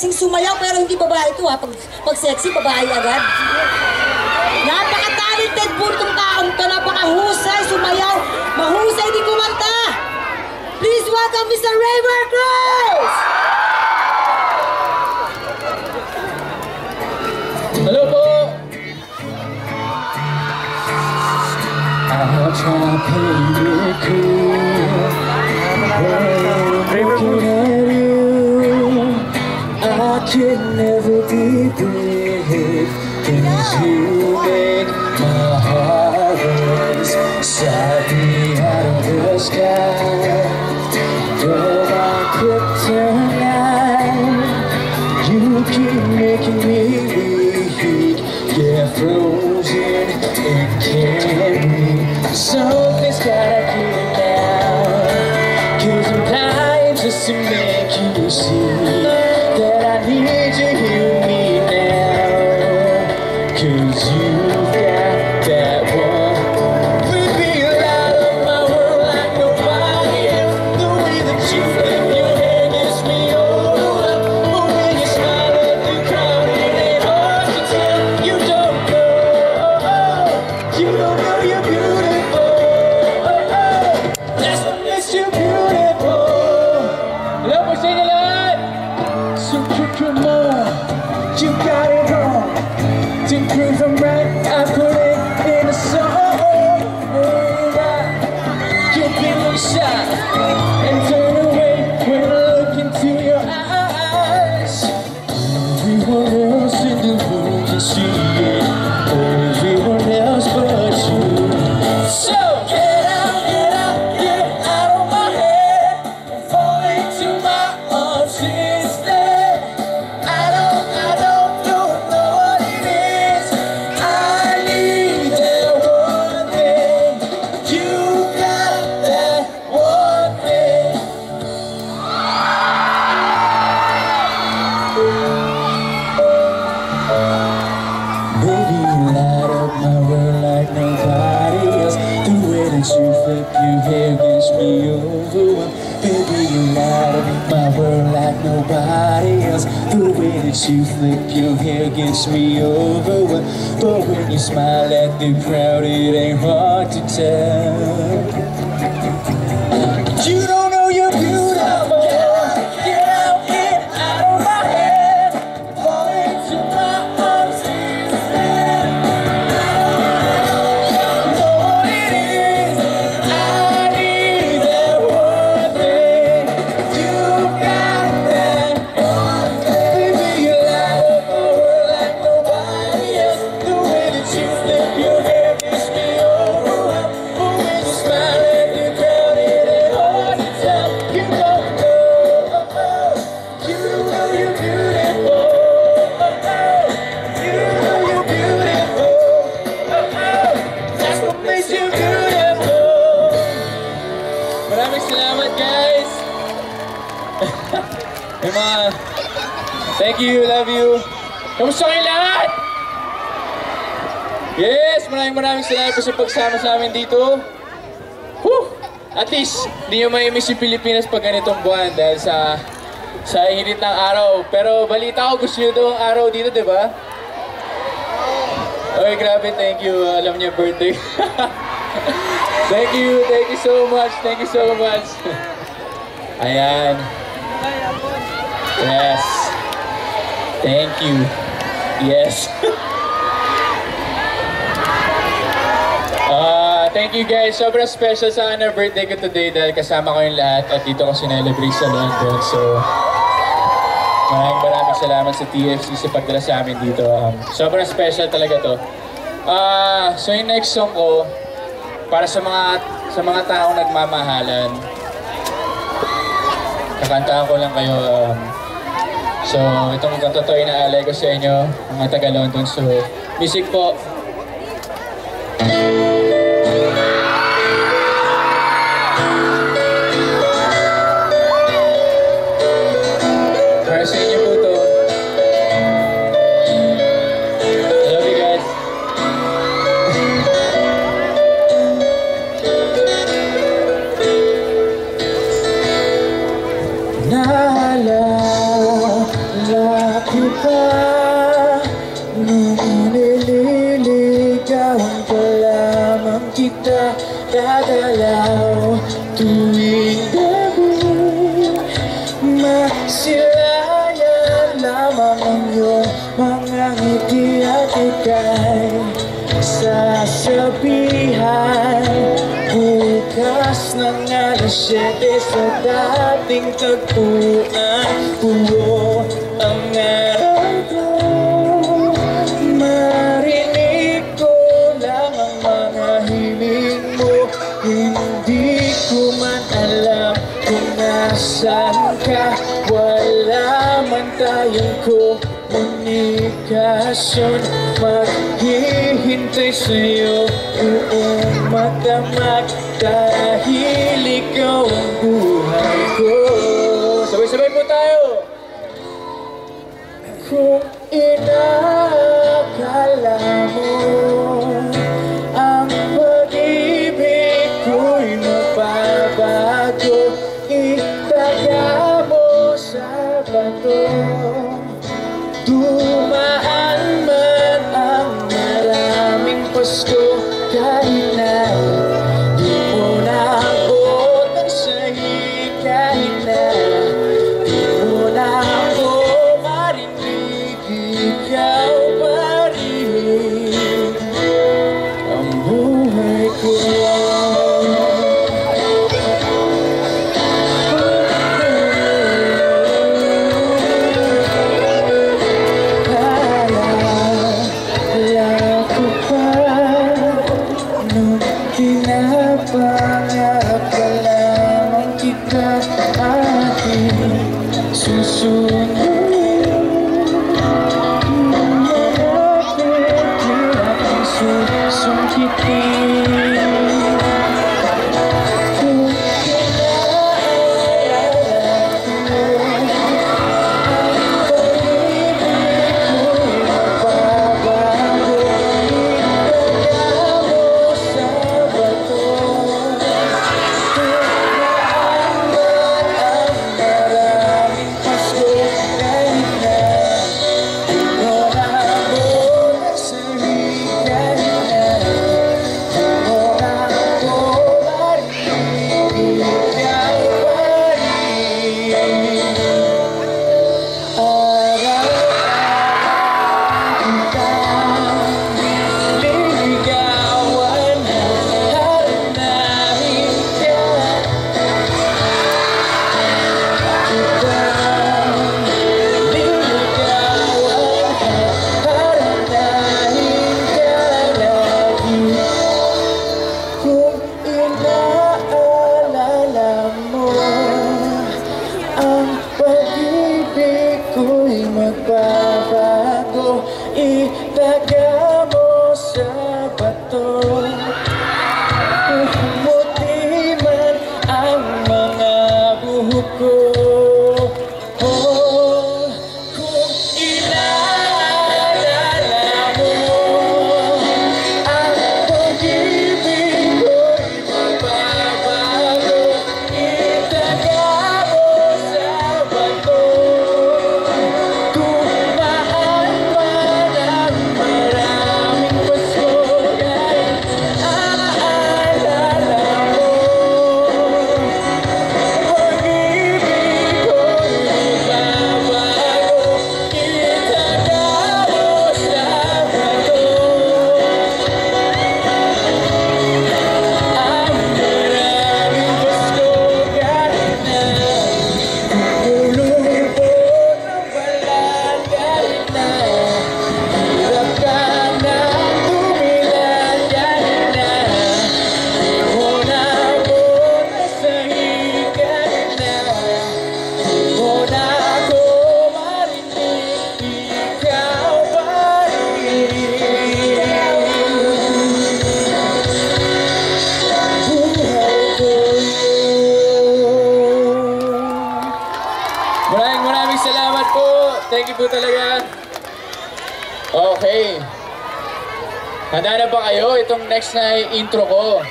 sexing sumayaw pero hindi babae ito ha. Pag sexy, babae agad. Napaka-talented po itong taong ito. Napaka-husay, sumayaw. Mahusay din kumanta. Please welcome Mr. Raver Cruz! Hello po! I'll try to play it cool. Looking at you, I can never be brave. Cause you make my heart race. Slide me out of the sky. You're my kryptonite. You keep making me weak. Yeah, frozen and carry. Something's gotta keep it down. Cause I'm blind just to make you see that I need you to hear me now. Cause you've got that one. We'd be out of my world like nobody else. The way that you flip your hair gets me over. But when you smile at the crowd, it ain't hard to tell. You don't know you're beautiful. That's what makes you beautiful. Hello po sa inyo lahat! So come on, you got it wrong. To prove I'm right, I put it in a song. And I give it a shot and turn away when I look into your eyes. Everyone else in the room can see it. Everyone else but you. So get out of my head. Fall into my arms instead. I don't know what it is. I need that one thing. You got that one thing. Baby, you light up my world like nobody else. The way that you flip your hair gets me overwhelmed. Baby, you light up my world like nobody else. The way that you flip your hair gets me overwhelmed. But when you smile at the crowd, it ain't hard to tell. You don't know you're beautiful. Get out of my head. Fall into my arms instead. I don't know what it is. I need that one thing. You got that one thing. Baby, you light up my world like nobody else. The way that you flip your hair gets me overwhelmed. But when you smile at the crowd, it ain't hard to tell. You don't know you're beautiful. You know you're beautiful. That's what makes you beautiful. Maraming salamat guys! Hey mga... Thank you, love you! Kamusta kayo lahat? Yes! Maraming salamat po sa pagsama sa amin dito. Whew! At least, hindi nyo may-miss yung Pilipinas pag ganitong buwan dahil sa init ng araw. Pero balita ko, gusto nyo daw ang araw dito, di ba? Okay, grabe, thank you. Alam niyo, birthday. Thank you so much, Ayan. Yes. Thank you. Yes. Thank you guys. Sobrang special sa akin na birthday ko today dahil kasama ko yung lahat at dito ko sinelebrate sa London. So, maraming salamat sa TFC sa pagdala sa amin dito. Sobrang special talaga to. So yung next song ko, para sa mga taong nagmamahalan, kakantahan ko lang kayo. So itong totoo na alay ko sa inyo, mga taga London. So music po. Para sa inyo po to. I love you guys. La la la Siyete sa dating tagpuan, puro ang araw ko. Marinig ko lang ang mga hiling mo. Hindi ko man alam kung nasaan ka. Wala man tayong komunikasyon. Maghihintay sa'yo buong magdamag, dahil ikaw ang buhay ko. Sabay-sabay po tayo! Kung inakala mo ang pag-ibig ko'y magbabago, itaga mo sa bato. Dumaan man ang maraming Pasko, kahit na di mo na abot ang sahig, kahit na di mo na ako marinig, ikaw pa rin ang buhay ko. Pinapangarap ka lamang kita ating susunod. Malapit ating susungkitin. Kung kinaalala ko ang pag-ibig ko'y magbabago, itaga mo sa bato. Magbabago, itaga mo sa bato. Pumuti man ang mga buhok ko. Oh, kung inaalala mo ang pag-ibig ko'y magbabago, itaga mo sa bato. Maraming salamat po. Thank you po talaga. Okay. Handa na ba kayo? Itong next na intro ko.